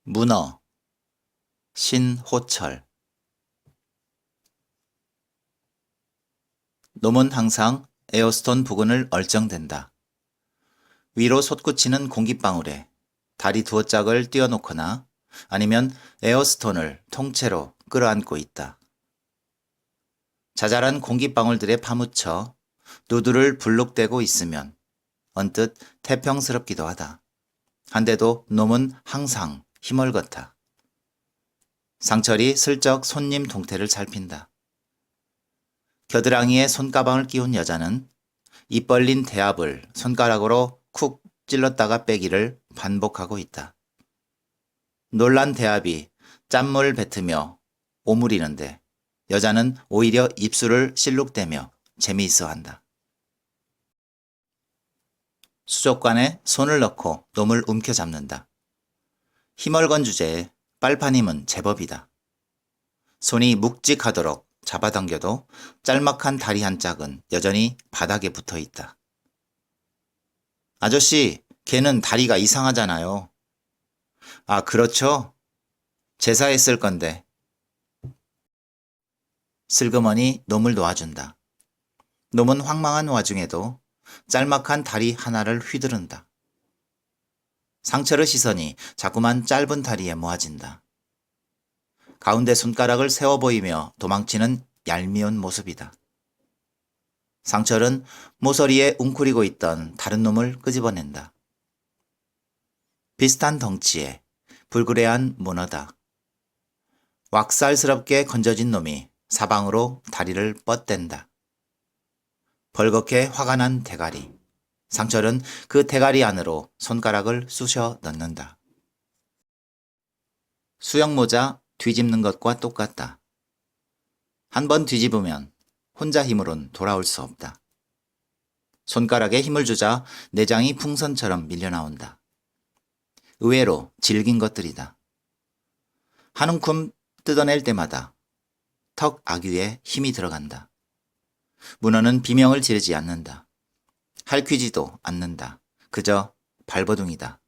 문어, 신호철. 놈은 항상 에어스톤 부근을 얼쩡댄다. 위로 솟구치는 공기방울에 다리 두어 짝을 띄워놓거나 아니면 에어스톤을 통째로 끌어안고 있다. 자잘한 공기방울들에 파묻혀 누드를 불룩대고 있으면 언뜻 태평스럽기도 하다. 한데도 놈은 항상 희멀겋다. 상철이 슬쩍 손님 동태를 살핀다. 겨드랑이에 손가방을 끼운 여자는 입 벌린 대합을 손가락으로 쿡 찔렀다가 빼기를 반복하고 있다. 놀란 대합이 짠물 뱉으며 오므리는데 여자는 오히려 입술을 실룩대며 재미있어 한다. 수족관에 손을 넣고 놈을 움켜잡는다. 희멀건 주제에 빨판 힘은 제법이다. 손이 묵직하도록 잡아당겨도 짤막한 다리 한 짝은 여전히 바닥에 붙어 있다. 아저씨, 걔는 다리가 이상하잖아요. 아, 그렇죠? 제사했을 건데. 슬그머니 놈을 놓아준다. 놈은 황망한 와중에도 짤막한 다리 하나를 휘두른다. 상철의 시선이 자꾸만 짧은 다리에 모아진다. 가운데 손가락을 세워 보이며 도망치는 얄미운 모습이다. 상철은 모서리에 웅크리고 있던 다른 놈을 끄집어낸다. 비슷한 덩치에 불그레한 문어다. 왁살스럽게 건져진 놈이 사방으로 다리를 뻗댄다. 벌겋게 화가 난 대가리. 상철은 그 대가리 안으로 손가락을 쑤셔 넣는다. 수영모자 뒤집는 것과 똑같다. 한 번 뒤집으면 혼자 힘으론 돌아올 수 없다. 손가락에 힘을 주자 내장이 풍선처럼 밀려나온다. 의외로 질긴 것들이다. 한 움큼 뜯어낼 때마다 턱 아귀에 힘이 들어간다. 문어는 비명을 지르지 않는다. 할퀴지도 않는다. 그저 발버둥이다.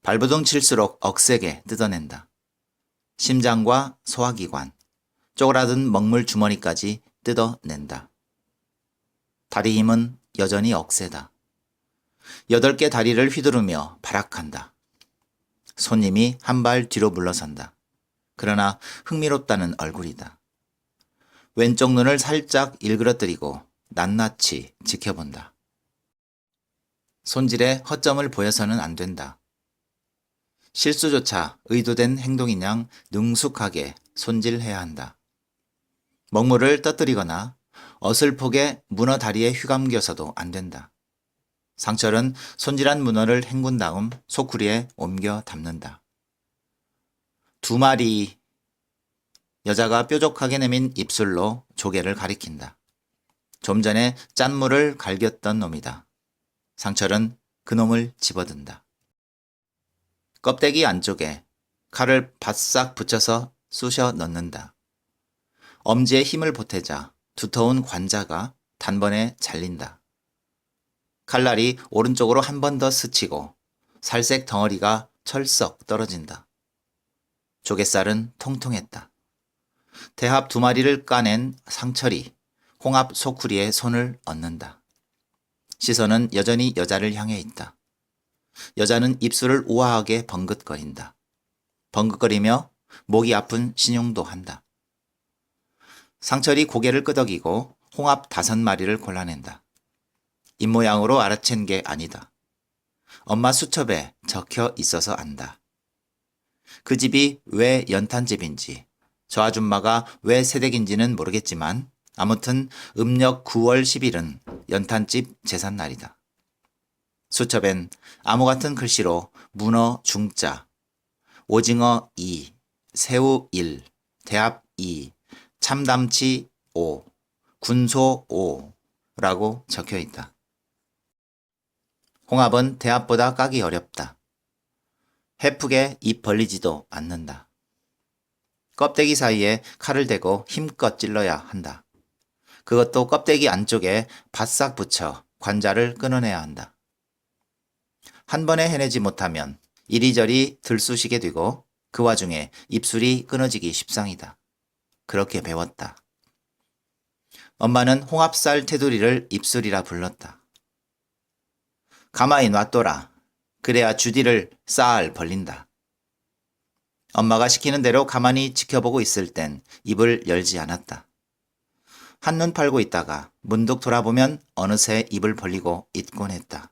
발버둥 칠수록 억세게 뜯어낸다. 심장과 소화기관, 쪼그라든 먹물 주머니까지 뜯어낸다. 다리 힘은 여전히 억세다. 8개 다리를 휘두르며 발악한다. 손님이 한 발 뒤로 물러선다. 그러나 흥미롭다는 얼굴이다. 왼쪽 눈을 살짝 일그러뜨리고 낱낱이 지켜본다. 손질에 허점을 보여서는 안 된다. 실수조차 의도된 행동인 양 능숙하게 손질해야 한다. 먹물을 떠뜨리거나 어슬프게 문어 다리에 휘감겨서도 안 된다. 상철은 손질한 문어를 헹군 다음 소쿠리에 옮겨 담는다. 2마리. 여자가 뾰족하게 내민 입술로 조개를 가리킨다. 좀 전에 짠물을 갈겼던 놈이다. 상철은 그 놈을 집어든다. 껍데기 안쪽에 칼을 바싹 붙여서 쑤셔 넣는다. 엄지에 힘을 보태자 두터운 관자가 단번에 잘린다. 칼날이 오른쪽으로 한 번 더 스치고 살색 덩어리가 철썩 떨어진다. 조갯살은 통통했다. 대합 2마리를 까낸 상철이 홍합 소쿠리에 손을 얹는다. 시선은 여전히 여자를 향해 있다. 여자는 입술을 우아하게 벙긋거린다. 벙긋거리며 목이 아픈 신용도 한다. 상철이 고개를 끄덕이고 홍합 5마리를 골라낸다. 입모양으로 알아챈 게 아니다. 엄마 수첩에 적혀 있어서 안다. 그 집이 왜 연탄집인지, 저 아줌마가 왜 새댁인지는 모르겠지만 아무튼 음력 9월 10일은 연탄집 제삿날이다. 수첩엔 암호 같은 글씨로 문어 중자, 오징어 2, 새우 1, 대합 2, 참담치 5, 군소 5라고 적혀 있다. 홍합은 대합보다 까기 어렵다. 해프게 입 벌리지도 않는다. 껍데기 사이에 칼을 대고 힘껏 찔러야 한다. 그것도 껍데기 안쪽에 바싹 붙여 관자를 끊어내야 한다. 한 번에 해내지 못하면 이리저리 들쑤시게 되고 그 와중에 입술이 끊어지기 십상이다. 그렇게 배웠다. 엄마는 홍합살 테두리를 입술이라 불렀다. 가만히 놔둬라. 그래야 주디를 쌀 벌린다. 엄마가 시키는 대로 가만히 지켜보고 있을 땐 입을 열지 않았다. 한눈 팔고 있다가 문득 돌아보면 어느새 입을 벌리고 있곤 했다.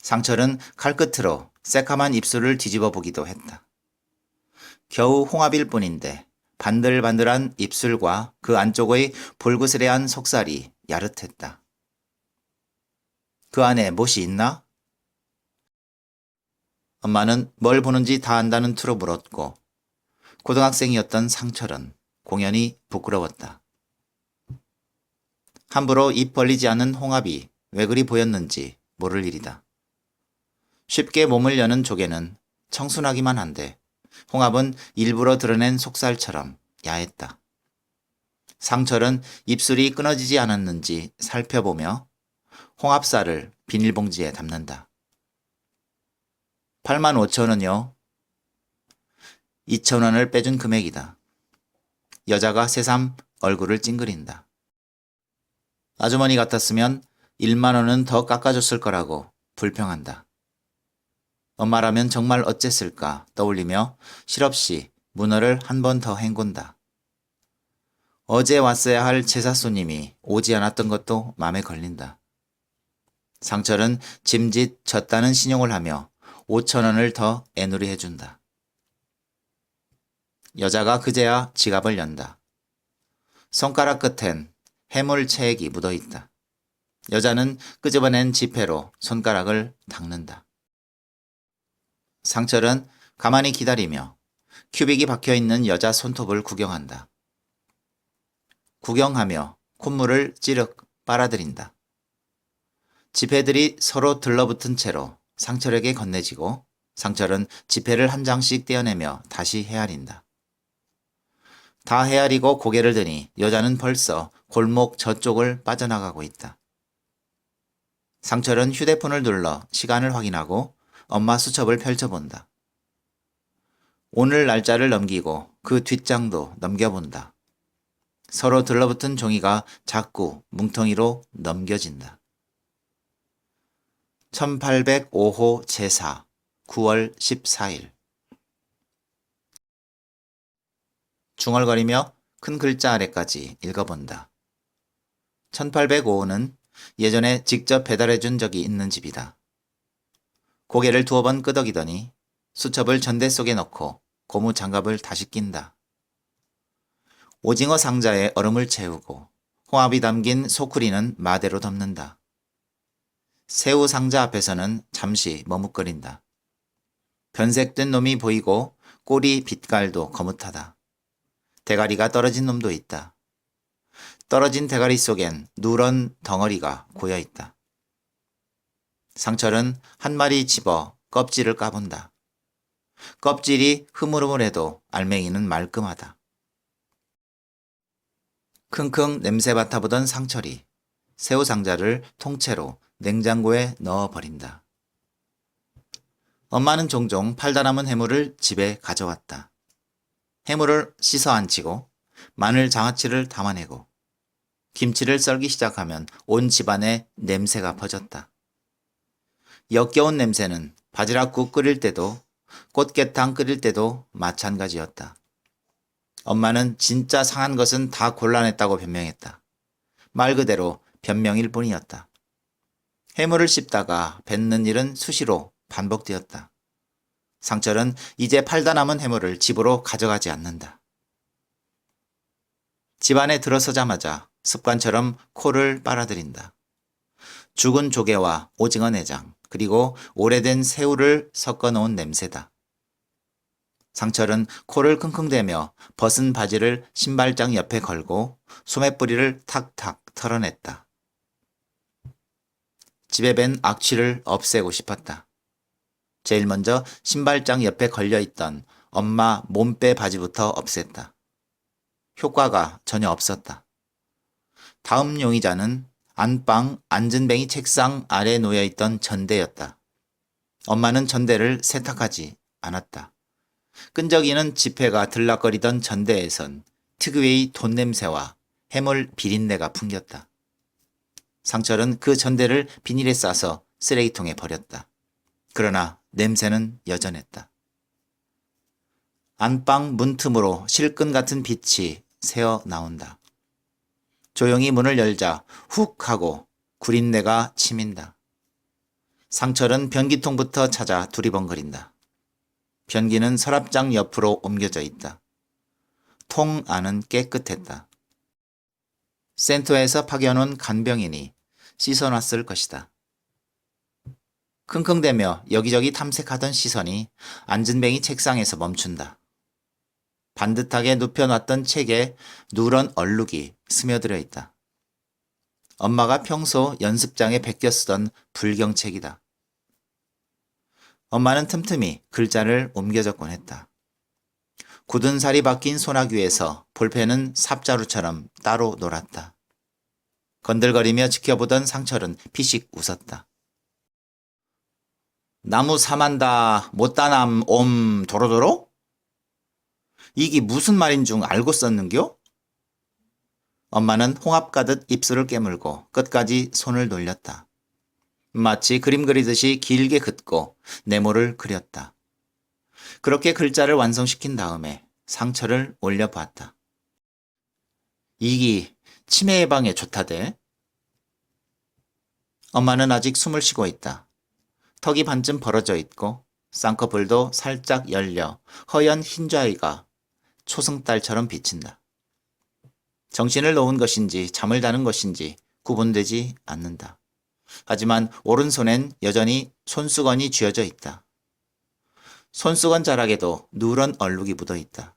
상철은 칼끝으로 새카만 입술을 뒤집어 보기도 했다. 겨우 홍합일 뿐인데 반들반들한 입술과 그 안쪽의 볼그스레한 속살이 야릇했다. 그 안에 못이 있나? 엄마는 뭘 보는지 다 안다는 투로 물었고 고등학생이었던 상철은 공연히 부끄러웠다. 함부로 입 벌리지 않는 홍합이 왜 그리 보였는지 모를 일이다. 쉽게 몸을 여는 조개는 청순하기만 한데 홍합은 일부러 드러낸 속살처럼 야했다. 상철은 입술이 끊어지지 않았는지 살펴보며 홍합살을 비닐봉지에 담는다. 85,000원이요. 2,000원을 빼준 금액이다. 여자가 새삼 얼굴을 찡그린다. 아주머니 같았으면 1만 원은 더 깎아줬을 거라고 불평한다. 엄마라면 정말 어쨌을까 떠올리며 실없이 문어를 한 번 더 헹군다. 어제 왔어야 할 제사 손님이 오지 않았던 것도 맘에 걸린다. 상철은 짐짓 졌다는 신용을 하며 5,000원을 더 애누리 해준다. 여자가 그제야 지갑을 연다. 손가락 끝엔 해물체액이 묻어있다. 여자는 끄집어낸 지폐로 손가락을 닦는다. 상철은 가만히 기다리며 큐빅이 박혀있는 여자 손톱을 구경한다. 구경하며 콧물을 찌륵 빨아들인다. 지폐들이 서로 들러붙은 채로 상철에게 건네지고 상철은 지폐를 한 장씩 떼어내며 다시 헤아린다. 다 헤아리고 고개를 드니 여자는 벌써 골목 저쪽을 빠져나가고 있다. 상철은 휴대폰을 눌러 시간을 확인하고 엄마 수첩을 펼쳐본다. 오늘 날짜를 넘기고 그 뒷장도 넘겨본다. 서로 들러붙은 종이가 자꾸 뭉텅이로 넘겨진다. 1805호 제사 9월 14일. 중얼거리며 큰 글자 아래까지 읽어본다. 1805호는 예전에 직접 배달해준 적이 있는 집이다. 고개를 2번 끄덕이더니 수첩을 전대 속에 넣고 고무 장갑을 다시 낀다. 오징어 상자에 얼음을 채우고 홍합이 담긴 소쿠리는 마대로 덮는다. 새우 상자 앞에서는 잠시 머뭇거린다. 변색된 놈이 보이고 꼬리 빛깔도 거뭇하다. 대가리가 떨어진 놈도 있다. 떨어진 대가리 속엔 누런 덩어리가 고여있다. 상철은 한 마리 집어 껍질을 까본다. 껍질이 흐물흐물해도 알맹이는 말끔하다. 킁킁 냄새 맡아보던 상철이 새우 상자를 통째로 냉장고에 넣어버린다. 엄마는 종종 팔다 남은 해물을 집에 가져왔다. 해물을 씻어 안치고 마늘 장아찌를 담아내고 김치를 썰기 시작하면 온 집안에 냄새가 퍼졌다. 역겨운 냄새는 바지락국 끓일 때도 꽃게탕 끓일 때도 마찬가지였다. 엄마는 진짜 상한 것은 다 골라냈다고 변명했다. 말 그대로 변명일 뿐이었다. 해물을 씹다가 뱉는 일은 수시로 반복되었다. 상철은 이제 팔다 남은 해물을 집으로 가져가지 않는다. 집안에 들어서자마자 습관처럼 코를 빨아들인다. 죽은 조개와 오징어 내장, 그리고 오래된 새우를 섞어 놓은 냄새다. 상철은 코를 킁킁대며 벗은 바지를 신발장 옆에 걸고 소매뿌리를 탁탁 털어냈다. 집에 밴 악취를 없애고 싶었다. 제일 먼저 신발장 옆에 걸려있던 엄마 몸빼 바지부터 없앴다. 효과가 전혀 없었다. 다음 용의자는 안방 앉은뱅이 책상 아래 놓여있던 전대였다. 엄마는 전대를 세탁하지 않았다. 끈적이는 지폐가 들락거리던 전대에선 특유의 돈 냄새와 해물 비린내가 풍겼다. 상철은 그 전대를 비닐에 싸서 쓰레기통에 버렸다. 그러나 냄새는 여전했다. 안방 문틈으로 실끈 같은 빛이 새어 나온다. 조용히 문을 열자 훅 하고 구린내가 치민다. 상철은 변기통부터 찾아 두리번거린다. 변기는 서랍장 옆으로 옮겨져 있다. 통 안은 깨끗했다. 센터에서 파견온 간병인이 씻어놨을 것이다. 킁킁대며 여기저기 탐색하던 시선이 안진뱅이 책상에서 멈춘다. 반듯하게 눕혀놨던 책에 누런 얼룩이 스며들어 있다. 엄마가 평소 연습장에 베껴 쓰던 불경책이다. 엄마는 틈틈이 글자를 옮겨 적곤 했다. 굳은 살이 박힌 소나귀 위에서 볼펜은 삽자루처럼 따로 놀았다. 건들거리며 지켜보던 상철은 피식 웃었다. 나무 사만다 못다남 옴 도로도로? 이게 무슨 말인 중 알고 썼는겨? 엄마는 홍합 가듯 입술을 깨물고 끝까지 손을 돌렸다. 마치 그림 그리듯이 길게 긋고 네모를 그렸다. 그렇게 글자를 완성시킨 다음에 상처를 올려보았다. 이기 치매 예방에 좋다대. 엄마는 아직 숨을 쉬고 있다. 턱이 반쯤 벌어져 있고 쌍꺼풀도 살짝 열려 허연 흰자위가 초승달처럼 비친다. 정신을 놓은 것인지 잠을 자는 것인지 구분되지 않는다. 하지만 오른손엔 여전히 손수건이 쥐어져 있다. 손수건 자락에도 누런 얼룩이 묻어 있다.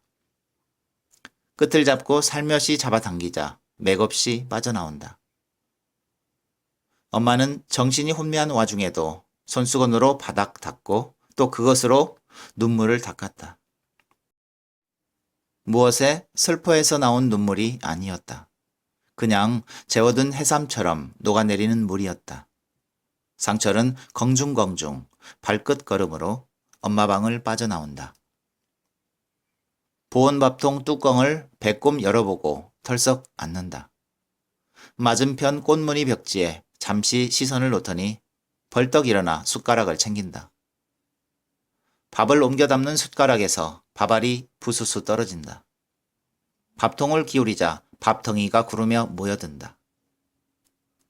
끝을 잡고 살며시 잡아당기자 맥없이 빠져나온다. 엄마는 정신이 혼미한 와중에도 손수건으로 바닥 닦고 또 그것으로 눈물을 닦았다. 무엇에 슬퍼해서 나온 눈물이 아니었다. 그냥 재워둔 해삼처럼 녹아내리는 물이었다. 상철은 걱중걱중 발끝 걸음으로 엄마 방을 빠져나온다. 보온밥통 뚜껑을 배꼽 열어보고 털썩 앉는다. 맞은편 꽃무늬 벽지에 잠시 시선을 놓더니 벌떡 일어나 숟가락을 챙긴다. 밥을 옮겨 담는 숟가락에서 밥알이 부수수 떨어진다. 밥통을 기울이자 밥덩이가 구르며 모여든다.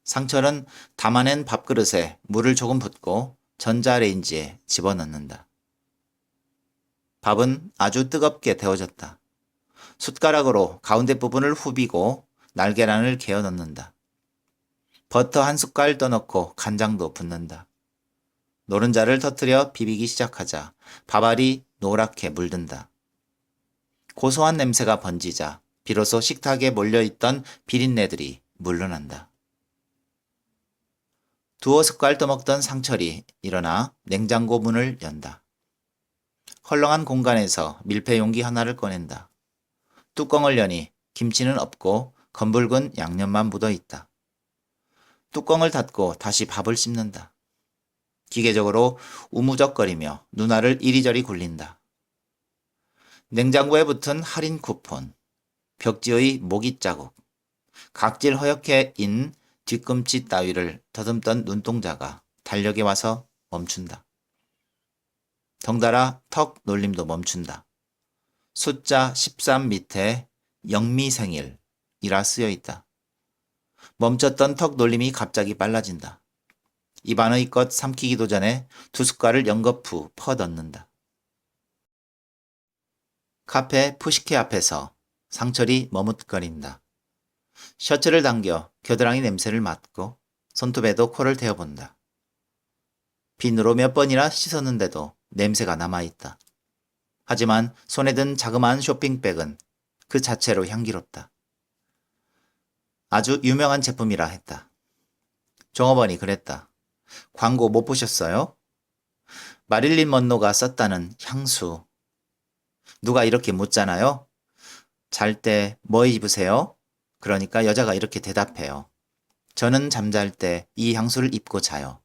상철은 담아낸 밥그릇에 물을 조금 붓고 전자레인지에 집어넣는다. 밥은 아주 뜨겁게 데워졌다. 숟가락으로 가운데 부분을 후비고 날계란을 개어 넣는다. 버터 한 숟갈 떠넣고 간장도 붓는다. 노른자를 터뜨려 비비기 시작하자 밥알이 노랗게 물든다. 고소한 냄새가 번지자 비로소 식탁에 몰려있던 비린내들이 물러난다. 두어 숟갈 떠먹던 상철이 일어나 냉장고 문을 연다. 헐렁한 공간에서 밀폐 용기 하나를 꺼낸다. 뚜껑을 여니 김치는 없고 검붉은 양념만 묻어 있다. 뚜껑을 닫고 다시 밥을 씹는다. 기계적으로 우무적거리며 눈알을 이리저리 굴린다. 냉장고에 붙은 할인 쿠폰, 벽지의 모기 자국, 각질 허옇게 인 뒤꿈치 따위를 더듬던 눈동자가 달력에 와서 멈춘다. 덩달아 턱 놀림도 멈춘다. 숫자 13 밑에 영미생일이라 쓰여 있다. 멈췄던 턱 놀림이 갑자기 빨라진다. 입안의 것 삼키기도 전에 두 숟갈을 연거푸 퍼넣는다. 카페 푸시케 앞에서 상철이 머뭇거린다. 셔츠를 당겨 겨드랑이 냄새를 맡고 손톱에도 코를 대어본다. 비누로 몇 번이나 씻었는데도 냄새가 남아있다. 하지만 손에 든 자그마한 쇼핑백은 그 자체로 향기롭다. 아주 유명한 제품이라 했다. 종업원이 그랬다. 광고 못 보셨어요? 마릴린 먼로가 썼다는 향수. 누가 이렇게 묻잖아요? 잘 때 뭐 입으세요? 그러니까 여자가 이렇게 대답해요. 저는 잠잘 때 이 향수를 입고 자요.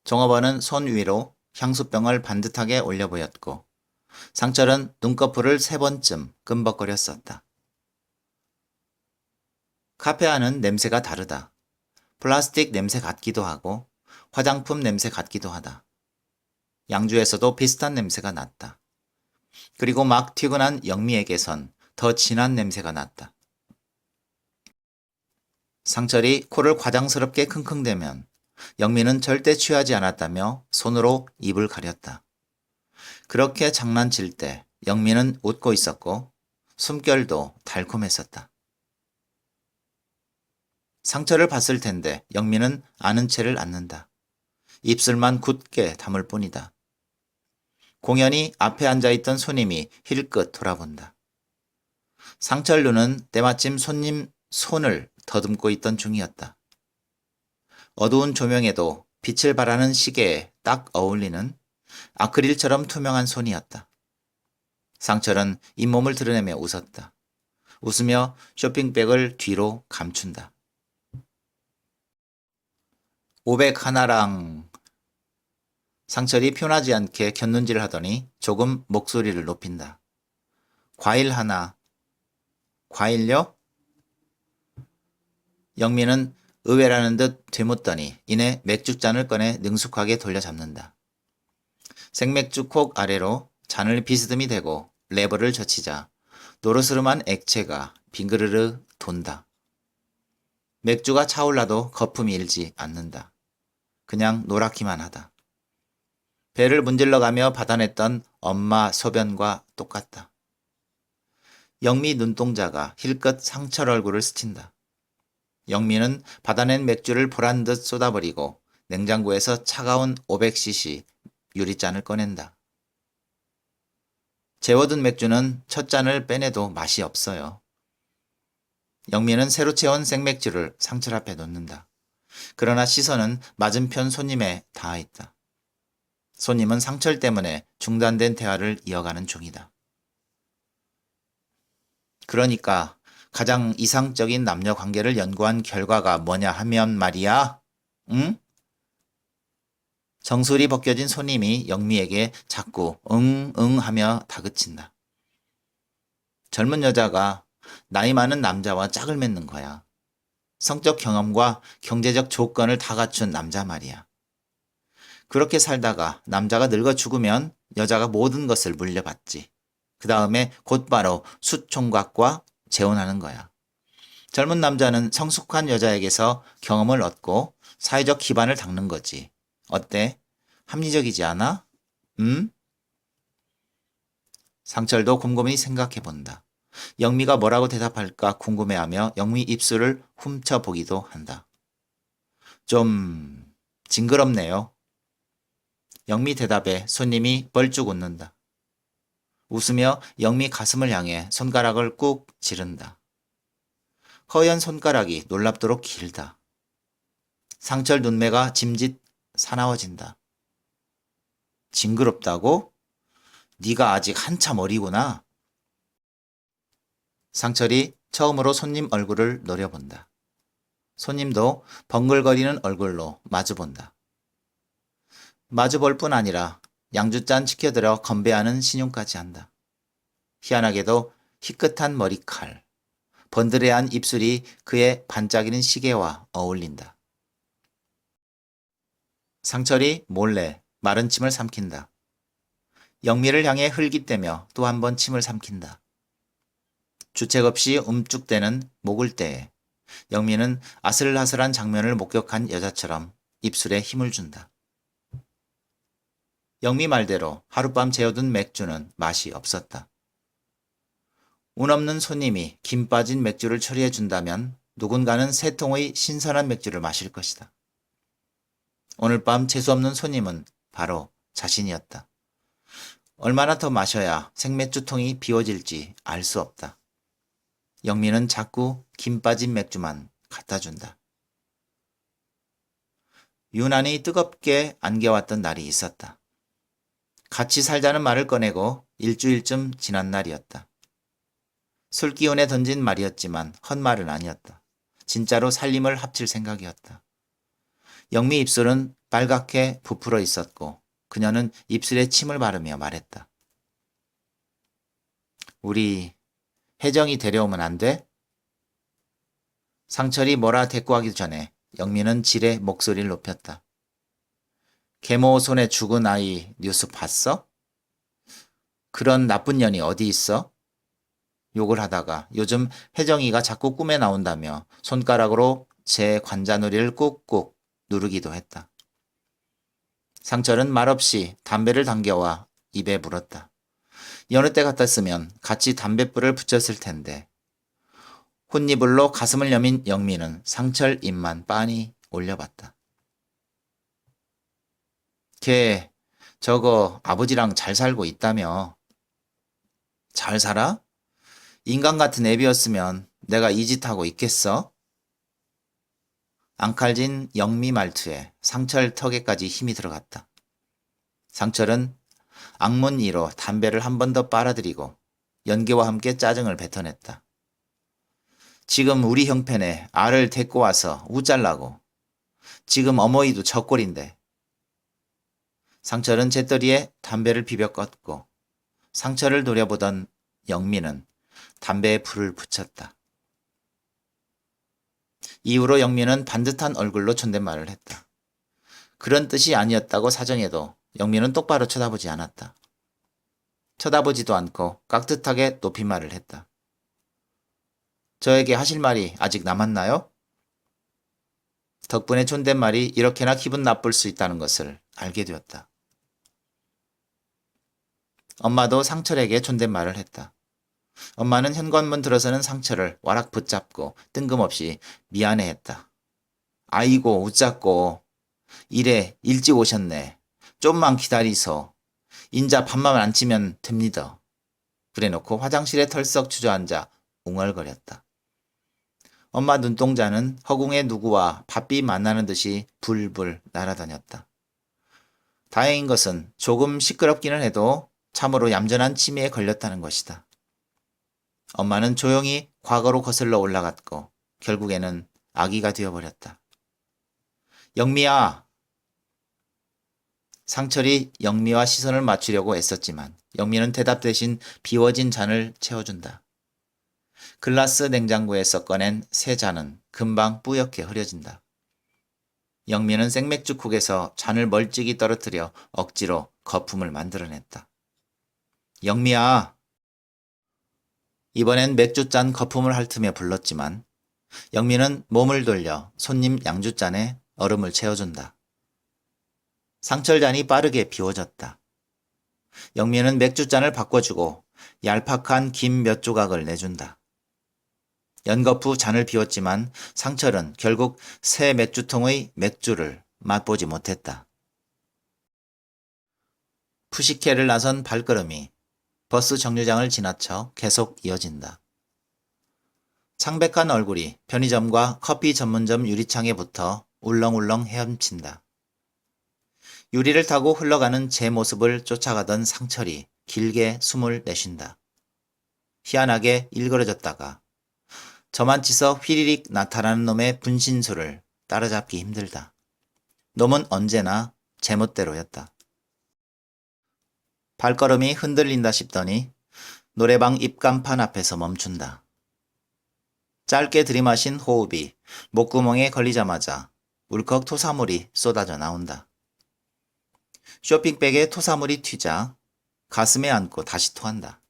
종업원은 손 위로 향수병을 반듯하게 올려 보였고 상철은 눈꺼풀을 3번쯤 끔벅거렸었다. 카페 안은 냄새가 다르다. 플라스틱 냄새 같기도 하고 화장품 냄새 같기도 하다. 양주에서도 비슷한 냄새가 났다. 그리고 막 퇴근한 영미에게선 더 진한 냄새가 났다. 상철이 코를 과장스럽게 킁킁대면 영미는 절대 취하지 않았다며 손으로 입을 가렸다. 그렇게 장난칠 때 영미는 웃고 있었고 숨결도 달콤했었다. 상철을 봤을 텐데 영미는 아는 채를 않는다. 입술만 굳게 다물 뿐이다. 공연히 앞에 앉아있던 손님이 힐끗 돌아본다. 상철 눈은 때마침 손님 손을 더듬고 있던 중이었다. 어두운 조명에도 빛을 발하는 시계에 딱 어울리는 아크릴처럼 투명한 손이었다. 상철은 잇몸을 드러내며 웃었다. 웃으며 쇼핑백을 뒤로 감춘다. 500 하나랑. 상철이 편하지 않게 곁눈질을 하더니 조금 목소리를 높인다. 과일 하나. 과일요? 영미는 의외라는 듯 되묻더니 이내 맥주잔을 꺼내 능숙하게 돌려잡는다. 생맥주 콕 아래로 잔을 비스듬히 대고 레버를 젖히자 노르스름한 액체가 빙그르르 돈다. 맥주가 차올라도 거품이 일지 않는다. 그냥 노랗기만 하다. 배를 문질러가며 받아냈던 엄마 소변과 똑같다. 영미 눈동자가 힐끗 상철 얼굴을 스친다. 영미는 받아낸 맥주를 보란 듯 쏟아버리고 냉장고에서 차가운 500cc 유리잔을 꺼낸다. 재워둔 맥주는 첫 잔을 빼내도 맛이 없어요. 영미는 새로 채운 생맥주를 상철 앞에 놓는다. 그러나 시선은 맞은편 손님에 닿아 있다. 손님은 상철 때문에 중단된 대화를 이어가는 중이다. 그러니까 가장 이상적인 남녀 관계를 연구한 결과가 뭐냐 하면 말이야. 응? 정수리 벗겨진 손님이 영미에게 자꾸 응 하며 다그친다. 젊은 여자가 나이 많은 남자와 짝을 맺는 거야. 성적 경험과 경제적 조건을 다 갖춘 남자 말이야. 그렇게 살다가 남자가 늙어 죽으면 여자가 모든 것을 물려받지. 그 다음에 곧바로 수총각과 재혼하는 거야. 젊은 남자는 성숙한 여자에게서 경험을 얻고 사회적 기반을 닦는 거지. 어때? 합리적이지 않아? 상철도 곰곰이 생각해 본다. 영미가 뭐라고 대답할까 궁금해하며 영미 입술을 훔쳐보기도 한다. 좀 징그럽네요. 영미 대답에 손님이 벌쭉 웃는다. 웃으며 영미 가슴을 향해 손가락을 꾹 지른다. 허연 손가락이 놀랍도록 길다. 상철 눈매가 짐짓 사나워진다. 징그럽다고? 네가 아직 한참 어리구나. 상철이 처음으로 손님 얼굴을 노려본다. 손님도 벙글거리는 얼굴로 마주본다. 마주볼 뿐 아니라 양주잔 치켜들어 건배하는 신용까지 한다. 희한하게도 희끗한 머리칼, 번드레한 입술이 그의 반짝이는 시계와 어울린다. 상철이 몰래 마른 침을 삼킨다. 영미를 향해 흘깃대며 또 한 번 침을 삼킨다. 주책 없이 움쭉대는 목을대에 영미는 아슬아슬한 장면을 목격한 여자처럼 입술에 힘을 준다. 영미 말대로 하룻밤 재워둔 맥주는 맛이 없었다. 운 없는 손님이 김 빠진 맥주를 처리해 준다면 누군가는 3통의 신선한 맥주를 마실 것이다. 오늘 밤 재수없는 손님은 바로 자신이었다. 얼마나 더 마셔야 생맥주통이 비워질지 알 수 없다. 영미는 자꾸 김 빠진 맥주만 갖다 준다. 유난히 뜨겁게 안겨왔던 날이 있었다. 같이 살자는 말을 꺼내고 일주일쯤 지난 날이었다. 술 기운에 던진 말이었지만 헛말은 아니었다. 진짜로 살림을 합칠 생각이었다. 영미 입술은 빨갛게 부풀어 있었고 그녀는 입술에 침을 바르며 말했다. 우리 혜정이 데려오면 안 돼? 상철이 뭐라 대꾸하기 전에 영민은 지레 목소리를 높였다. 계모 손에 죽은 아이 뉴스 봤어? 그런 나쁜 년이 어디 있어? 욕을 하다가 요즘 혜정이가 자꾸 꿈에 나온다며 손가락으로 제 관자놀이를 꾹꾹 누르기도 했다. 상철은 말없이 담배를 당겨와 입에 물었다. 여느 때 같았으면 같이 담뱃불을 붙였을 텐데. 혼니불로 가슴을 여민 영민은 상철 입만 빤히 올려봤다. 걔 저거 아버지랑 잘 살고 있다며. 잘 살아? 인간 같은 애비였으면 내가 이 짓 하고 있겠어? 앙칼진 영미 말투에 상철 턱에까지 힘이 들어갔다. 상철은 악문 이로 담배를 한 번 더 빨아들이고 연기와 함께 짜증을 뱉어냈다. 지금 우리 형편에 알을 데리고 와서 우짤라고. 지금 어머니도 젖골인데. 상철은 재떨이에 담배를 비벼 껐고 상철을 노려보던 영민은 담배에 불을 붙였다. 이후로 영민은 반듯한 얼굴로 존댓말을 했다. 그런 뜻이 아니었다고 사정해도 영민은 똑바로 쳐다보지 않았다. 쳐다보지도 않고 깍듯하게 높임말을 했다. 저에게 하실 말이 아직 남았나요? 덕분에 존댓말이 이렇게나 기분 나쁠 수 있다는 것을 알게 되었다. 엄마도 상철에게 존댓말을 했다. 엄마는 현관문 들어서는 상철을 와락 붙잡고 뜬금없이 미안해했다. 아이고 웃잡고 이래 일찍 오셨네. 좀만 기다리소. 인자 밥만 안 치면 됩니다. 그래놓고 화장실에 털썩 주저앉아 웅얼거렸다. 엄마 눈동자는 허공에 누구와 바삐 만나는 듯이 불불 날아다녔다. 다행인 것은 조금 시끄럽기는 해도 참으로 얌전한 치매에 걸렸다는 것이다. 엄마는 조용히 과거로 거슬러 올라갔고 결국에는 아기가 되어버렸다. 영미야! 상철이 영미와 시선을 맞추려고 애썼지만 영미는 대답 대신 비워진 잔을 채워준다. 글라스 냉장고에서 꺼낸 새 잔은 금방 뿌옇게 흐려진다. 영미는 생맥주국에서 잔을 멀찍이 떨어뜨려 억지로 거품을 만들어냈다. 영미야! 이번엔 맥주잔 거품을 핥으며 불렀지만 영미는 몸을 돌려 손님 양주잔에 얼음을 채워준다. 상철잔이 빠르게 비워졌다. 영미는 맥주잔을 바꿔주고 얄팍한 김 몇 조각을 내준다. 연거푸 잔을 비웠지만 상철은 결국 새 맥주통의 맥주를 맛보지 못했다. 푸시케를 나선 발걸음이 버스 정류장을 지나쳐 계속 이어진다. 창백한 얼굴이 편의점과 커피 전문점 유리창에 붙어 울렁울렁 헤엄친다. 유리를 타고 흘러가는 제 모습을 쫓아가던 상철이 길게 숨을 내쉰다. 희한하게 일그러졌다가 저만치서 휘리릭 나타나는 놈의 분신술을 따라잡기 힘들다. 놈은 언제나 제멋대로였다. 발걸음이 흔들린다 싶더니 노래방 입간판 앞에서 멈춘다. 짧게 들이마신 호흡이 목구멍에 걸리자마자 울컥 토사물이 쏟아져 나온다. 쇼핑백에 토사물이 튀자 가슴에 안고 다시 토한다.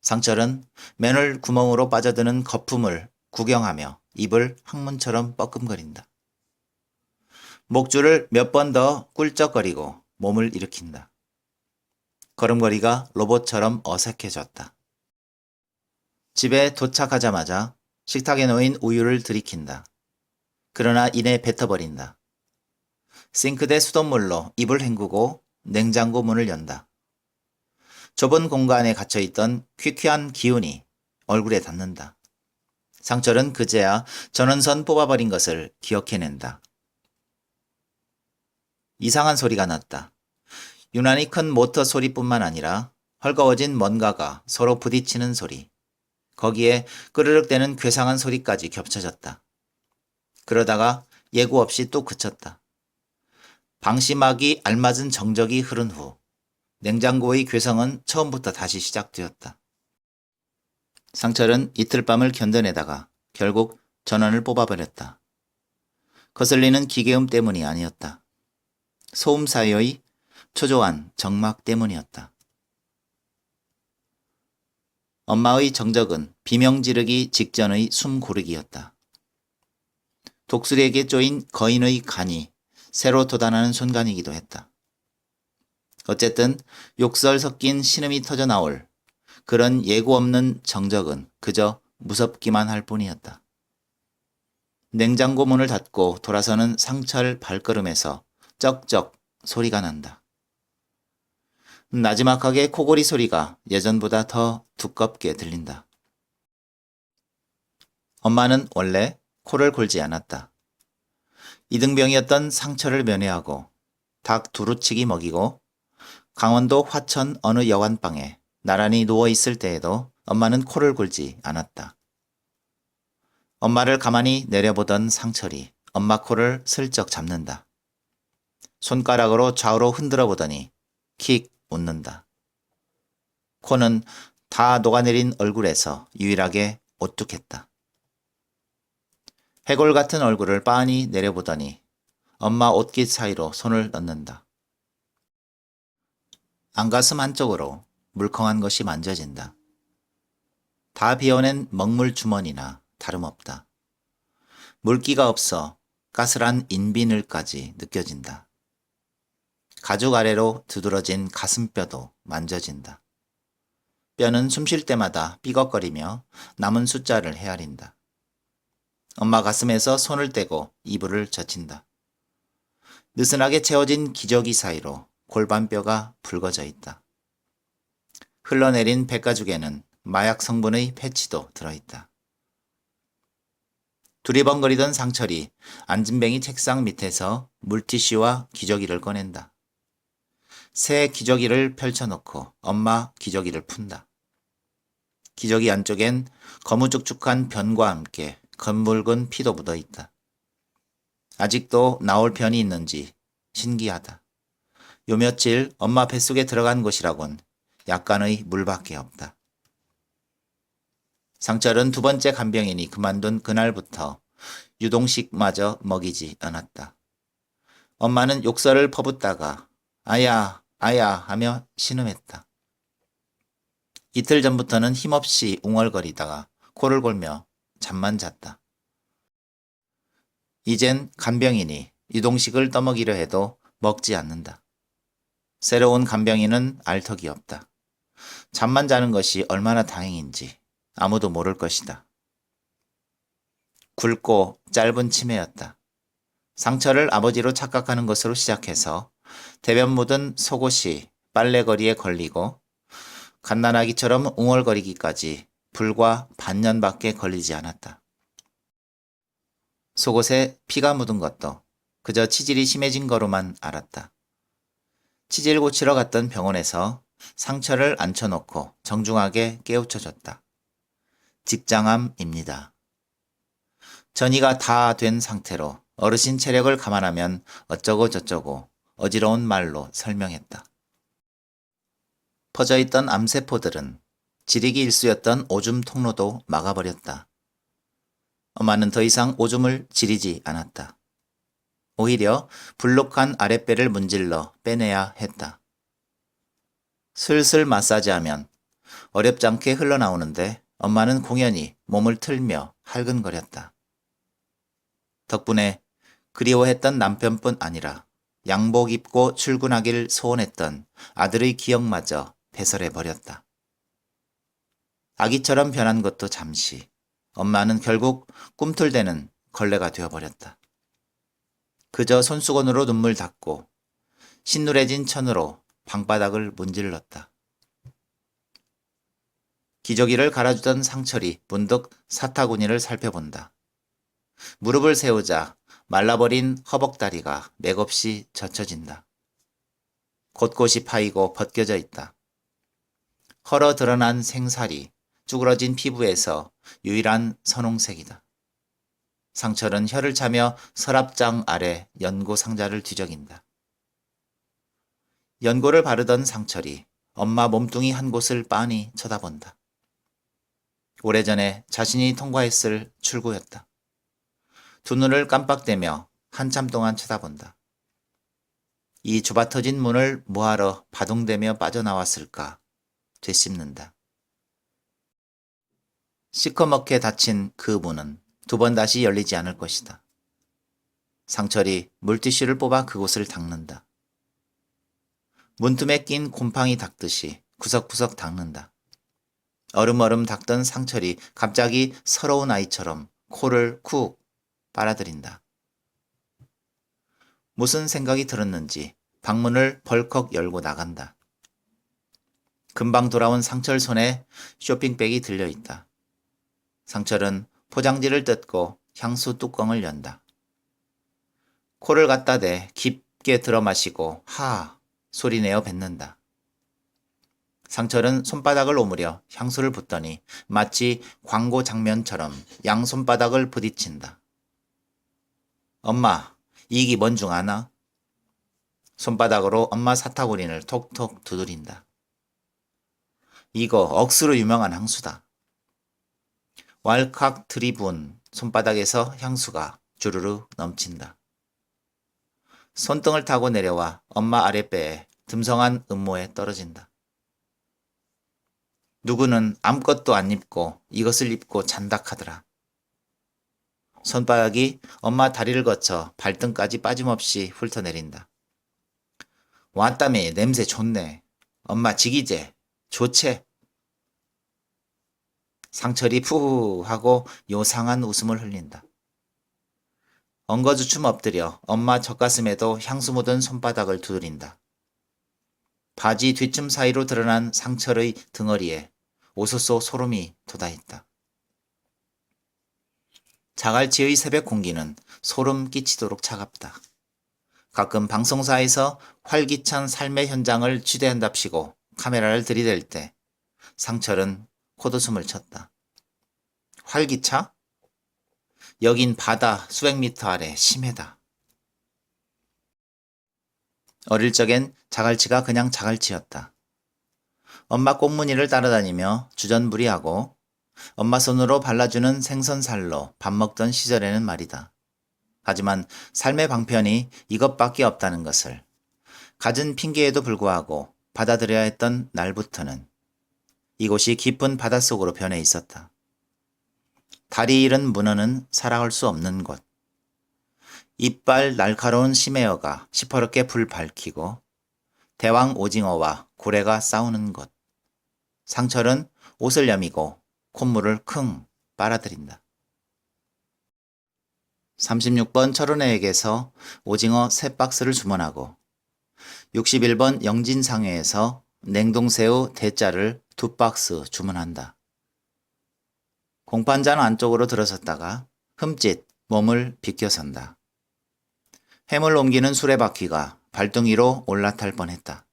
상철은 맨홀 구멍으로 빠져드는 거품을 구경하며 입을 항문처럼 뻐끔거린다. 목줄을 몇 번 더 꿀쩍거리고 몸을 일으킨다. 걸음걸이가 로봇처럼 어색해졌다. 집에 도착하자마자 식탁에 놓인 우유를 들이킨다. 그러나 이내 뱉어버린다. 싱크대 수돗물로 입을 헹구고 냉장고 문을 연다. 좁은 공간에 갇혀있던 퀴퀴한 기운이 얼굴에 닿는다. 상철은 그제야 전원선 뽑아버린 것을 기억해낸다. 이상한 소리가 났다. 유난히 큰 모터 소리뿐만 아니라 헐거워진 뭔가가 서로 부딪히는 소리, 거기에 끄르륵대는 괴상한 소리까지 겹쳐졌다. 그러다가 예고 없이 또 그쳤다. 방심하기 알맞은 정적이 흐른 후 냉장고의 괴성은 처음부터 다시 시작되었다. 상철은 이틀 밤을 견뎌내다가 결국 전원을 뽑아버렸다. 거슬리는 기계음 때문이 아니었다. 소음 사이의 초조한 정막 때문이었다. 엄마의 정적은 비명 지르기 직전의 숨 고르기였다. 독수리에게 쪼인 거인의 간이 새로 돋아나는 순간이기도 했다. 어쨌든 욕설 섞인 신음이 터져 나올 그런 예고 없는 정적은 그저 무섭기만 할 뿐이었다. 냉장고 문을 닫고 돌아서는 상철 발걸음에서 쩍쩍 소리가 난다. 나지막하게 코골이 소리가 예전보다 더 두껍게 들린다. 엄마는 원래 코를 골지 않았다. 이등병이었던 상철을 면회하고 닭 두루치기 먹이고 강원도 화천 어느 여관방에 나란히 누워있을 때에도 엄마는 코를 골지 않았다. 엄마를 가만히 내려보던 상철이 엄마 코를 슬쩍 잡는다. 손가락으로 좌우로 흔들어 보더니 킥 웃는다. 코는 다 녹아내린 얼굴에서 유일하게 오뚝했다. 해골 같은 얼굴을 빤히 내려보더니 엄마 옷깃 사이로 손을 넣는다. 안가슴 한쪽으로 물컹한 것이 만져진다. 다 비워낸 먹물 주머니나 다름없다. 물기가 없어 까슬한 인비늘까지 느껴진다. 가죽 아래로 두드러진 가슴뼈도 만져진다. 뼈는 숨 쉴 때마다 삐걱거리며 남은 숫자를 헤아린다. 엄마 가슴에서 손을 떼고 이불을 젖힌다. 느슨하게 채워진 기저귀 사이로 골반뼈가 붉어져 있다. 흘러내린 백가죽에는 마약 성분의 패치도 들어있다. 두리번거리던 상철이 안진뱅이 책상 밑에서 물티슈와 기저귀를 꺼낸다. 새 기저귀를 펼쳐놓고 엄마 기저귀를 푼다. 기저귀 안쪽엔 거무죽죽한 변과 함께 검붉은 피도 묻어있다. 아직도 나올 변이 있는지 신기하다. 요 며칠 엄마 뱃속에 들어간 것이라곤 약간의 물밖에 없다. 상철은 두 번째 간병인이 그만둔 그날부터 유동식마저 먹이지 않았다. 엄마는 욕설을 퍼붓다가 아야 아야 하며 신음했다. 이틀 전부터는 힘없이 웅얼거리다가 코를 골며 잠만 잤다. 이젠 간병인이 유동식을 떠먹이려 해도 먹지 않는다. 새로운 간병인은 알턱이 없다. 잠만 자는 것이 얼마나 다행인지 아무도 모를 것이다. 굵고 짧은 치매였다. 상처를 아버지로 착각하는 것으로 시작해서 대변 묻은 속옷이 빨래거리에 걸리고 갓난아기처럼 웅얼거리기까지 불과 반년밖에 걸리지 않았다. 속옷에 피가 묻은 것도 그저 치질이 심해진 거로만 알았다. 치질 고치러 갔던 병원에서 상처를 앉혀놓고 정중하게 깨우쳐줬다. 직장암입니다. 전이가 다 된 상태로 어르신 체력을 감안하면 어쩌고 저쩌고 어지러운 말로 설명했다. 퍼져있던 암세포들은 지리기 일수였던 오줌 통로도 막아버렸다. 엄마는 더 이상 오줌을 지리지 않았다. 오히려 불룩한 아랫배를 문질러 빼내야 했다. 슬슬 마사지하면 어렵지 않게 흘러나오는데 엄마는 공연히 몸을 틀며 할근거렸다. 덕분에 그리워했던 남편뿐 아니라 양복 입고 출근하길 소원했던 아들의 기억마저 배설해버렸다. 아기처럼 변한 것도 잠시, 엄마는 결국 꿈틀대는 걸레가 되어버렸다. 그저 손수건으로 눈물 닦고 신누래진 천으로 방바닥을 문질렀다. 기저귀를 갈아주던 상철이 문득 사타구니를 살펴본다. 무릎을 세우자 말라버린 허벅다리가 맥없이 젖혀진다. 곳곳이 파이고 벗겨져 있다. 헐어 드러난 생살이 쭈그러진 피부에서 유일한 선홍색이다. 상철은 혀를 차며 서랍장 아래 연고 상자를 뒤적인다. 연고를 바르던 상철이 엄마 몸뚱이 한 곳을 빤히 쳐다본다. 오래전에 자신이 통과했을 출구였다. 두 눈을 깜빡대며 한참 동안 쳐다본다. 이 좁아터진 문을 뭐하러 바둥대며 빠져나왔을까 되씹는다. 시커멓게 닫힌 그 문은 두 번 다시 열리지 않을 것이다. 상철이 물티슈를 뽑아 그곳을 닦는다. 문틈에 낀 곰팡이 닦듯이 구석구석 닦는다. 얼음얼음 닦던 상철이 갑자기 서러운 아이처럼 코를 쿡 빨아들인다. 무슨 생각이 들었는지 방문을 벌컥 열고 나간다. 금방 돌아온 상철 손에 쇼핑백이 들려있다. 상철은 포장지를 뜯고 향수 뚜껑을 연다. 코를 갖다 대 깊게 들어 마시고 하 소리내어 뱉는다. 상철은 손바닥을 오므려 향수를 붓더니 마치 광고 장면처럼 양손바닥을 부딪힌다. 엄마, 이게 뭔 중 아나? 손바닥으로 엄마 사타구니를 톡톡 두드린다. 이거 억수로 유명한 향수다. 왈칵 들이부은 손바닥에서 향수가 주르르 넘친다. 손등을 타고 내려와 엄마 아랫배에 듬성한 음모에 떨어진다. 누구는 아무것도 안 입고 이것을 입고 잔다하더라. 손바닥이 엄마 다리를 거쳐 발등까지 빠짐없이 훑어내린다. 왔다며 냄새 좋네. 엄마 지기제. 좋채. 상철이 푸 하고 요상한 웃음을 흘린다. 엉거주춤 엎드려 엄마 젖가슴에도 향수 묻은 손바닥을 두드린다. 바지 뒷춤 사이로 드러난 상철의 등허리에 오소소 소름이 돋아있다. 자갈치의 새벽 공기는 소름 끼치도록 차갑다. 가끔 방송사에서 활기찬 삶의 현장을 취재한답시고 카메라를 들이댈 때 상철은 코웃음을 쳤다. 활기차? 여긴 바다 수백 미터 아래 심해다. 어릴 적엔 자갈치가 그냥 자갈치였다. 엄마 꽁무니를 따라다니며 주전부리하고 엄마 손으로 발라주는 생선살로 밥 먹던 시절에는 말이다. 하지만 삶의 방편이 이것밖에 없다는 것을 갖은 핑계에도 불구하고 받아들여야 했던 날부터는 이곳이 깊은 바닷속으로 변해 있었다. 다리 잃은 문어는 살아갈 수 없는 곳. 이빨 날카로운 심해어가 시퍼렇게 불 밝히고 대왕 오징어와 고래가 싸우는 곳. 상철은 옷을 여미고 콧물을 킁 빨아들인다. 36번 철원회에게서 오징어 3박스를 주문하고 61번 영진상회에서 냉동새우 대짜를 2박스 주문한다. 공판장 안쪽으로 들어섰다가 흠칫 몸을 비껴선다. 햄을 옮기는 수레바퀴가 발등위로 올라탈 뻔했다.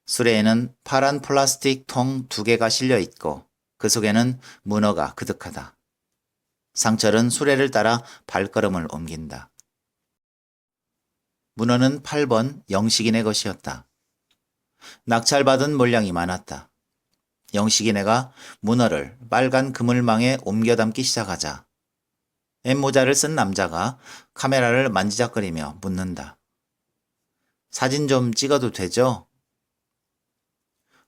수레에는 파란 플라스틱 통 2개가 실려 있고 그 속에는 문어가 그득하다. 상철은 수레를 따라 발걸음을 옮긴다. 문어는 8번 영식이네 것이었다. 낙찰받은 물량이 많았다. 영식이네가 문어를 빨간 그물망에 옮겨 담기 시작하자 엠모자를 쓴 남자가 카메라를 만지작거리며 묻는다. 사진 좀 찍어도 되죠?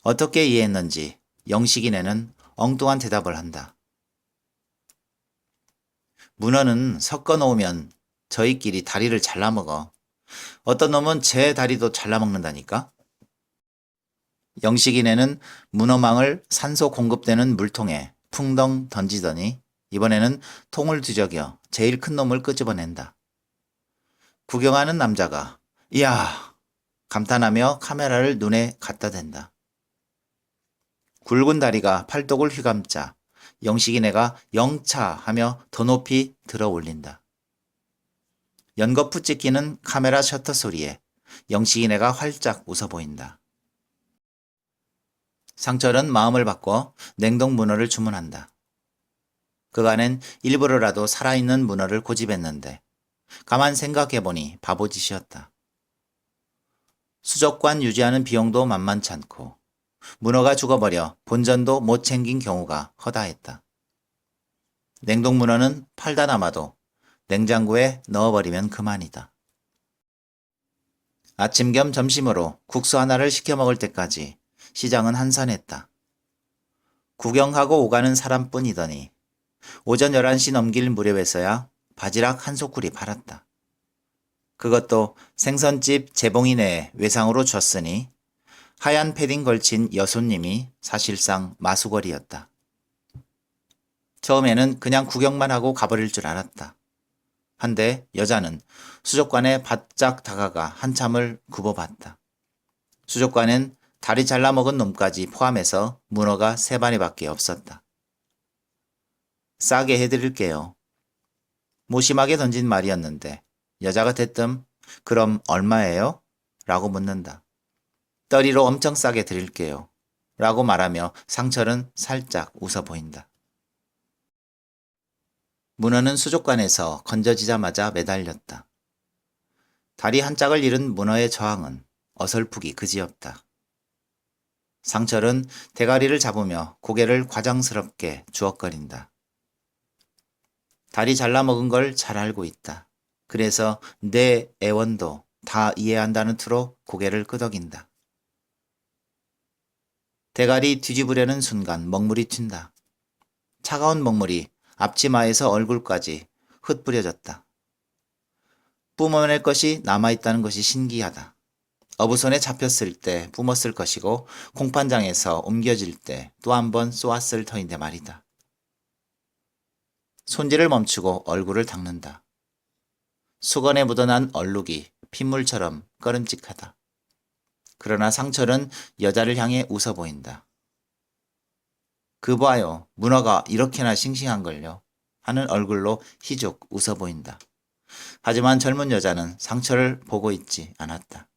어떻게 이해했는지 영식이네는 엉뚱한 대답을 한다. 문어는 섞어 놓으면 저희끼리 다리를 잘라먹어. 어떤 놈은 제 다리도 잘라먹는다니까? 영식이네는 문어망을 산소 공급되는 물통에 풍덩 던지더니 이번에는 통을 뒤적여 제일 큰 놈을 끄집어낸다. 구경하는 남자가 이야 감탄하며 카메라를 눈에 갖다 댄다. 굵은 다리가 팔뚝을 휘감자 영식이네가 영차 하며 더 높이 들어 올린다. 연거푸 찍히는 카메라 셔터 소리에 영식이네가 활짝 웃어 보인다. 상철은 마음을 바꿔 냉동 문어를 주문한다. 그간엔 일부러라도 살아있는 문어를 고집했는데 가만 생각해보니 바보짓이었다. 수족관 유지하는 비용도 만만찮고 문어가 죽어버려 본전도 못 챙긴 경우가 허다했다. 냉동문어는 팔다 남아도 냉장고에 넣어버리면 그만이다. 아침 겸 점심으로 국수 하나를 시켜 먹을 때까지 시장은 한산했다. 구경하고 오가는 사람뿐이더니 오전 11시 넘길 무렵에서야 바지락 한 소쿠리 팔았다. 그것도 생선집 재봉이 내에 외상으로 줬으니 하얀 패딩 걸친 여손님이 사실상 마수거리였다. 처음에는 그냥 구경만 하고 가버릴 줄 알았다. 한데 여자는 수족관에 바짝 다가가 한참을 굽어봤다. 수족관엔 다리 잘라먹은 놈까지 포함해서 문어가 3마리밖에 없었다. 싸게 해드릴게요. 무심하게 던진 말이었는데 여자가 대뜸 그럼 얼마예요? 라고 묻는다. 떠리로 엄청 싸게 드릴게요. 라고 말하며 상철은 살짝 웃어 보인다. 문어는 수족관에서 건져지자마자 매달렸다. 다리 한 짝을 잃은 문어의 저항은 어설프기 그지없다. 상철은 대가리를 잡으며 고개를 과장스럽게 주걱거린다. 다리 잘라먹은 걸 잘 알고 있다. 그래서 내 애원도 다 이해한다는 투로 고개를 끄덕인다. 대가리 뒤집으려는 순간 먹물이 튄다. 차가운 먹물이 앞치마에서 얼굴까지 흩뿌려졌다. 뿜어낼 것이 남아있다는 것이 신기하다. 어부손에 잡혔을 때 뿜었을 것이고 공판장에서 옮겨질 때 또 한 번 쏘았을 터인데 말이다. 손질을 멈추고 얼굴을 닦는다. 수건에 묻어난 얼룩이 핏물처럼 꺼름직하다. 그러나 상철은 여자를 향해 웃어 보인다. 그 봐요. 문어가 이렇게나 싱싱한걸요. 하는 얼굴로 희죽 웃어 보인다. 하지만 젊은 여자는 상철을 보고 있지 않았다.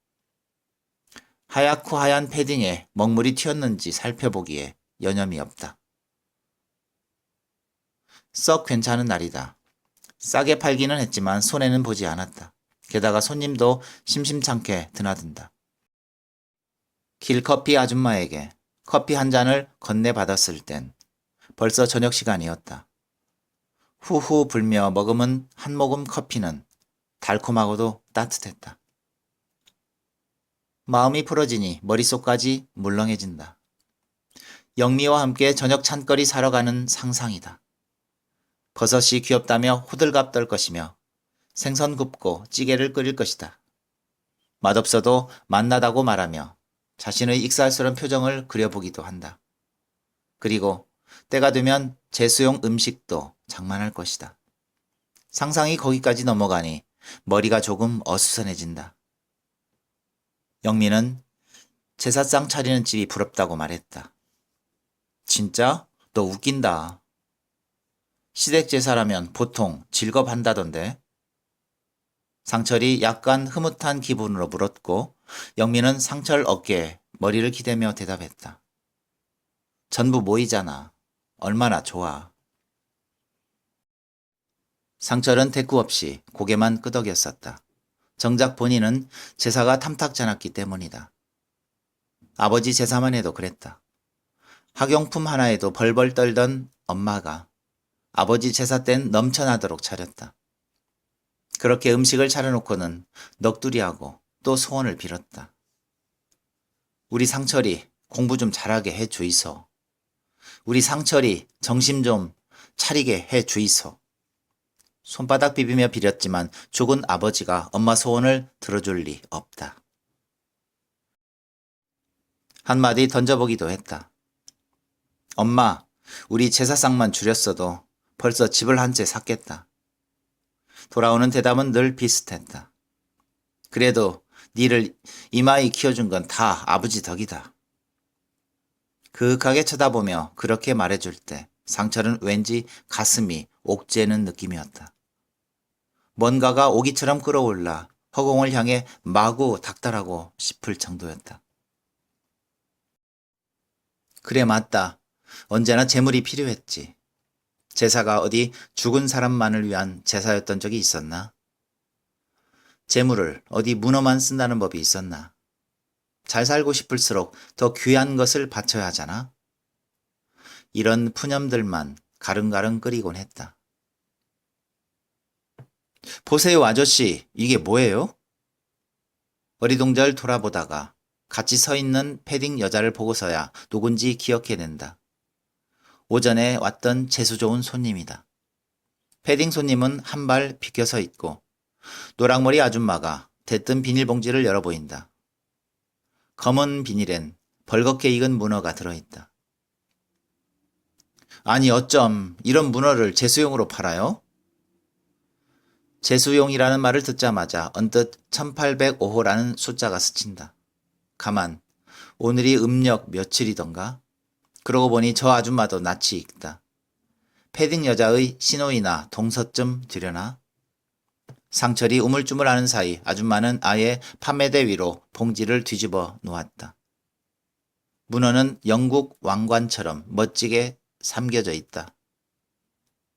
하얗고 하얀 패딩에 먹물이 튀었는지 살펴보기에 여념이 없다. 썩 괜찮은 날이다. 싸게 팔기는 했지만 손해는 보지 않았다. 게다가 손님도 심심찮게 드나든다. 길커피 아줌마에게 커피 한 잔을 건네받았을 땐 벌써 저녁 시간이었다. 후후 불며 머금은 한 모금 커피는 달콤하고도 따뜻했다. 마음이 풀어지니 머릿속까지 물렁해진다. 영미와 함께 저녁 찬거리 사러 가는 상상이다. 버섯이 귀엽다며 호들갑 떨 것이며 생선 굽고 찌개를 끓일 것이다. 맛없어도 맛나다고 말하며 자신의 익살스러운 표정을 그려보기도 한다. 그리고 때가 되면 제수용 음식도 장만할 것이다. 상상이 거기까지 넘어가니 머리가 조금 어수선해진다. 영미는 제사상 차리는 집이 부럽다고 말했다. 진짜? 너 웃긴다. 시댁 제사라면 보통 즐겁한다던데. 상철이 약간 흐뭇한 기분으로 물었고 영미는 상철 어깨에 머리를 기대며 대답했다. 전부 모이잖아. 얼마나 좋아. 상철은 대꾸 없이 고개만 끄덕였었다. 정작 본인은 제사가 탐탁지 않았기 때문이다. 아버지 제사만 해도 그랬다. 학용품 하나에도 벌벌 떨던 엄마가 아버지 제사 땐 넘쳐나도록 차렸다. 그렇게 음식을 차려놓고는 넋두리하고 또 소원을 빌었다. 우리 상철이 공부 좀 잘하게 해 주이소. 우리 상철이 정신 좀 차리게 해 주이소. 손바닥 비비며 빌었지만 죽은 아버지가 엄마 소원을 들어줄 리 없다. 한마디 던져보기도 했다. 엄마, 우리 제사상만 줄였어도 벌써 집을 한 채 샀겠다. 돌아오는 대답은 늘 비슷했다. 그래도 니를 이마에 키워준 건 다 아버지 덕이다. 그윽하게 쳐다보며 그렇게 말해줄 때 상철은 왠지 가슴이 옥죄는 느낌이었다. 뭔가가 오기처럼 끌어올라 허공을 향해 마구 닥달하고 싶을 정도였다. 그래 맞다. 언제나 재물이 필요했지. 제사가 어디 죽은 사람만을 위한 제사였던 적이 있었나? 재물을 어디 문어만 쓴다는 법이 있었나? 잘 살고 싶을수록 더 귀한 것을 바쳐야 하잖아. 이런 푸념들만 가릉가릉 끓이곤 했다. 보세요, 아저씨. 이게 뭐예요? 어리동절 돌아보다가 같이 서 있는 패딩 여자를 보고서야 누군지 기억해낸다. 오전에 왔던 재수 좋은 손님이다. 패딩 손님은 한 발 비켜서 있고 노랑머리 아줌마가 대뜸 비닐봉지를 열어 보인다. 검은 비닐엔 벌겋게 익은 문어가 들어있다. 아니 어쩜 이런 문어를 재수용으로 팔아요? 재수용이라는 말을 듣자마자 언뜻 1805호라는 숫자가 스친다. 가만, 오늘이 음력 며칠이던가? 그러고 보니 저 아줌마도 낯이 익다. 패딩 여자의 신호이나 동서쯤 되려나? 상철이 우물쭈물하는 사이 아줌마는 아예 판매대 위로 봉지를 뒤집어 놓았다. 문어는 영국 왕관처럼 멋지게 삼겨져 있다.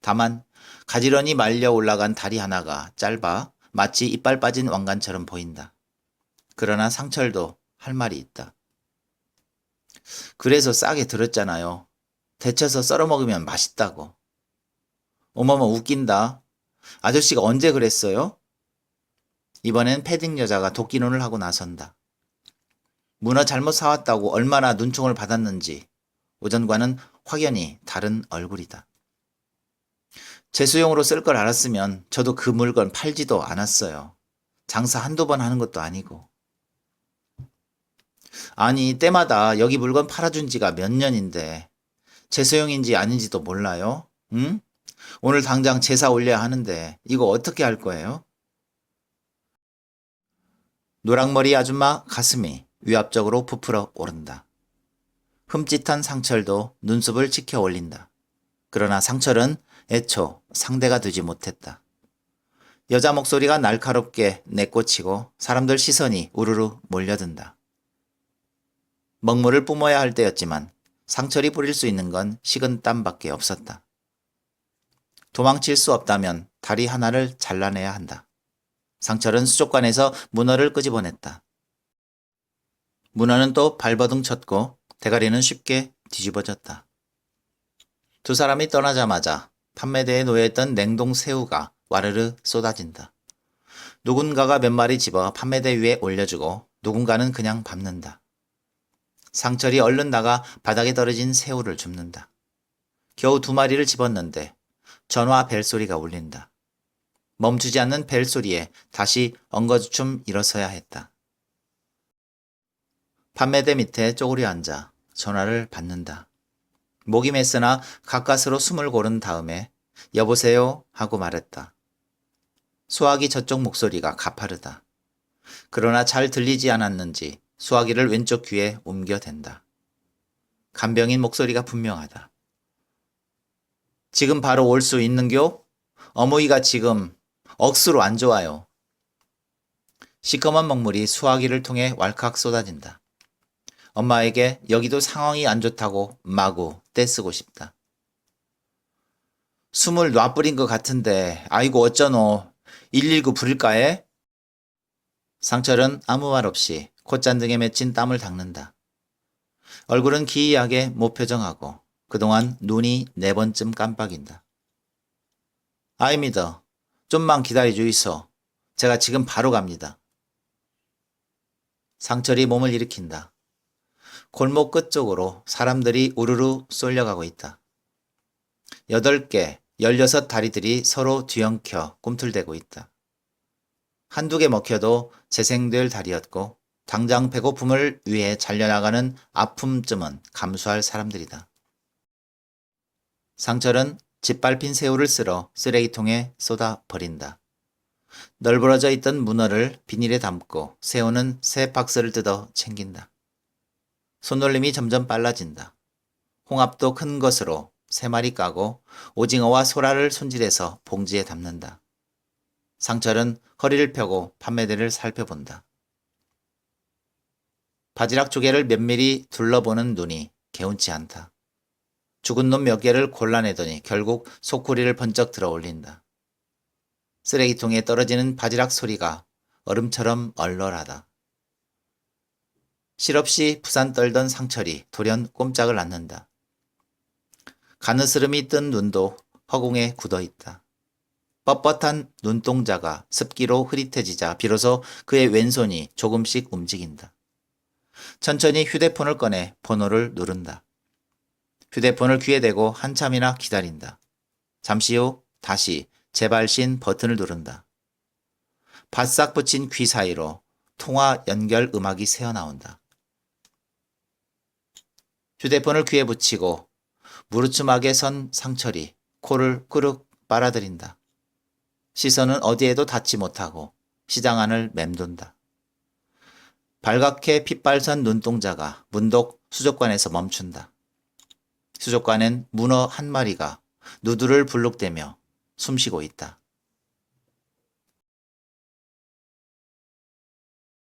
다만 가지런히 말려 올라간 다리 하나가 짧아 마치 이빨 빠진 왕관처럼 보인다. 그러나 상철도 할 말이 있다. 그래서 싸게 들었잖아요. 데쳐서 썰어 먹으면 맛있다고. 어머머 웃긴다. 아저씨가 언제 그랬어요? 이번엔 패딩 여자가 도끼눈을 하고 나선다. 문어 잘못 사왔다고 얼마나 눈총을 받았는지 오전과는 확연히 다른 얼굴이다. 재수용으로 쓸 걸 알았으면 저도 그 물건 팔지도 않았어요. 장사 한두 번 하는 것도 아니고. 아니 때마다 여기 물건 팔아준 지가 몇 년인데 재수용인지 아닌지도 몰라요? 응? 오늘 당장 제사 올려야 하는데 이거 어떻게 할 거예요? 노랑머리 아줌마 가슴이 위압적으로 부풀어 오른다. 흠칫한 상철도 눈썹을 치켜 올린다. 그러나 상철은 애초 상대가 되지 못했다. 여자 목소리가 날카롭게 내꽂히고 사람들 시선이 우르르 몰려든다. 먹물을 뿜어야 할 때였지만 상철이 뿌릴 수 있는 건 식은 땀밖에 없었다. 도망칠 수 없다면 다리 하나를 잘라내야 한다. 상철은 수족관에서 문어를 끄집어냈다. 문어는 또 발버둥 쳤고 대가리는 쉽게 뒤집어졌다. 두 사람이 떠나자마자 판매대에 놓여있던 냉동 새우가 와르르 쏟아진다. 누군가가 몇 마리 집어 판매대 위에 올려주고 누군가는 그냥 밟는다. 상철이 얼른 나가 바닥에 떨어진 새우를 줍는다. 겨우 두 마리를 집었는데 전화 벨소리가 울린다. 멈추지 않는 벨소리에 다시 엉거주춤 일어서야 했다. 판매대 밑에 쪼그려 앉아 전화를 받는다. 목이 메스나 가까스로 숨을 고른 다음에 여보세요 하고 말했다. 수화기 저쪽 목소리가 가파르다. 그러나 잘 들리지 않았는지 수화기를 왼쪽 귀에 옮겨댄다. 간병인 목소리가 분명하다. 지금 바로 올 수 있는겨? 어머니가 지금 억수로 안 좋아요. 시커먼 먹물이 수화기를 통해 왈칵 쏟아진다. 엄마에게 여기도 상황이 안 좋다고 마구 떼쓰고 싶다. 숨을 놔버린 것 같은데 아이고 어쩌노. 119 부를까 해? 상철은 아무 말 없이 콧잔등에 맺힌 땀을 닦는다. 얼굴은 기이하게 무표정하고 그동안 눈이 4번쯤 깜빡인다. 아입니다. 좀만 기다려주이소. 제가 지금 바로 갑니다. 상철이 몸을 일으킨다. 골목 끝쪽으로 사람들이 우르르 쏠려가고 있다. 8개, 16 다리들이 서로 뒤엉켜 꿈틀대고 있다. 한두 개 먹혀도 재생될 다리였고 당장 배고픔을 위해 잘려나가는 아픔쯤은 감수할 사람들이다. 상철은 짓밟힌 새우를 쓸어 쓰레기통에 쏟아 버린다. 널브러져 있던 문어를 비닐에 담고 새우는 새 박스를 뜯어 챙긴다. 손놀림이 점점 빨라진다. 홍합도 큰 것으로 3마리 까고 오징어와 소라를 손질해서 봉지에 담는다. 상철은 허리를 펴고 판매대를 살펴본다. 바지락 조개를 면밀히 둘러보는 눈이 개운치 않다. 죽은 놈 몇 개를 골라내더니 결국 소쿠리를 번쩍 들어 올린다. 쓰레기통에 떨어지는 바지락 소리가 얼음처럼 얼얼하다. 실없이 부산 떨던 상철이 돌연 꼼짝을 않는다. 가느스름이 뜬 눈도 허공에 굳어있다. 뻣뻣한 눈동자가 습기로 흐릿해지자 비로소 그의 왼손이 조금씩 움직인다. 천천히 휴대폰을 꺼내 번호를 누른다. 휴대폰을 귀에 대고 한참이나 기다린다. 잠시 후 다시 재발신 버튼을 누른다. 바싹 붙인 귀 사이로 통화 연결 음악이 새어나온다. 휴대폰을 귀에 붙이고 무르츠막에 선 상철이 코를 끄륵 빨아들인다. 시선은 어디에도 닿지 못하고 시장 안을 맴돈다. 발갛게 핏발선 눈동자가 문독 수족관에서 멈춘다. 수족관엔 문어 한 마리가 누드를 불룩대며 숨쉬고 있다.